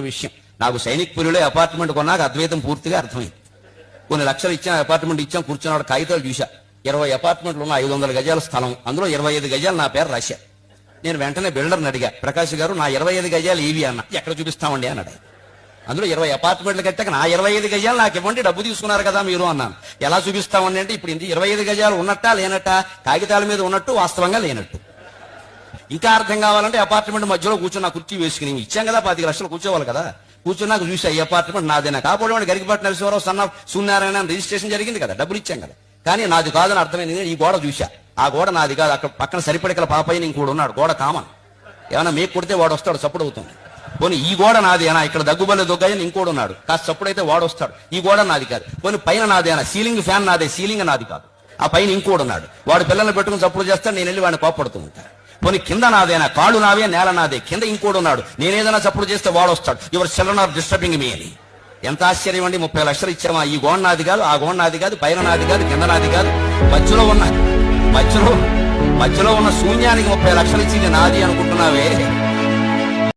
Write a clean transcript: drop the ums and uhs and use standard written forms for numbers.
విషయం. నాకు సైనిక్పురిలో అపార్ట్మెంట్ కొన్నాక అద్వైతం పూర్తిగా అర్థమైంది. కొన్ని లక్షలు ఇచ్చాం, అపార్ట్మెంట్ ఇచ్చాం, కూర్చున్నాడు కాగితాలు చూసా. 20 అపార్ట్మెంట్లు ఉన్న 500 గజాల స్థలం, అందులో 25 గజాలు నా పేరు రాశా. నేను వెంటనే బిల్డర్ని అడిగా, ప్రకాష్ గారు నా 25 గజాలు ఏవి అన్న. ఎక్కడ చూపిస్తామండి అన్నాడు. అందులో 20 అపార్ట్మెంట్లు కట్టాక నా 25 గజాలు నాకు ఇవ్వండి, డబ్బు తీసుకున్నారు కదా మీరు అన్నాను. ఎలా చూపిస్తామండి అంటే, ఇప్పుడు 25 గజాలు ఉన్నట్టా లేనట్టా, కాగితాల మీద ఉన్నట్టు వాస్తవంగా లేనట్టు. ఇంకా అర్థం కావాలంటే అపార్ట్మెంట్ మధ్యలో కూర్చొని నా కుర్చీ వేసుకుని ఇచ్చాం కదా, 25 లక్షలు కూర్చోవాలి కదా. కూర్చున్నాక చూసా ఈ అపార్ట్మెంట్ నాదేనా. కాకపోతే గరికపాటి నరసింహారావు సన్న సూర్యనారాయణ రిజిస్ట్రేషన్ జరిగింది కదా, డబ్బులు ఇచ్చాం కదా. కానీ నాది కాదని అర్థమైంది. ఈ గోడ చూసా, ఆ గోడ నాది కాదు. అక్కడ పక్కన సరిపడికల పాపయ్య ఇంకోడు ఉన్నాడు, గోడ కామన్. ఏమైనా మీకు కొడితే వాడు వస్తాడు, చప్పుడు అవుతుంది. పోనీ ఈ గోడ నాదేనా, ఇక్కడ దగ్గుబల్లి దొగ్గాయని ఇంకోడు ఉన్నాడు, కాస్త చప్పుడైతే వాడు వస్తాడు. ఈ గోడ నాది కాదు. పోనీ పైన నాదేనా, సీలింగ్ ఫ్యాన్ నాదే, సీలింగ్ నాది కాదు. ఆ పైన ఇంకోడు ఉన్నాడు, వాడు పిల్లల్ని పెట్టుకుని చప్పుడు చేస్తాడు, నేను వెళ్ళి వాడిని కోపడుతూ ఉంటాను. పోనీ కింద నాదేనా, కాళ్ళు నావే, నేల నాదే, కింద ఇంకోడు ఉన్నాడు, నేనేదైనా చప్పుడు చేస్తే వాడు వస్తాడు. Your children are disturbing me అని. ఎంత ఆశ్చర్యం అండి. 30 లక్షలు ఇచ్చామా, ఈ గోడ నాది కాదు, ఆ గోడ నాది కాదు, పైన నాది కాదు, కింద నాది కాదు, మధ్యలో ఉన్న శూన్యానికి 30 లక్షలు ఇచ్చింది నాది అనుకుంటున్నావే.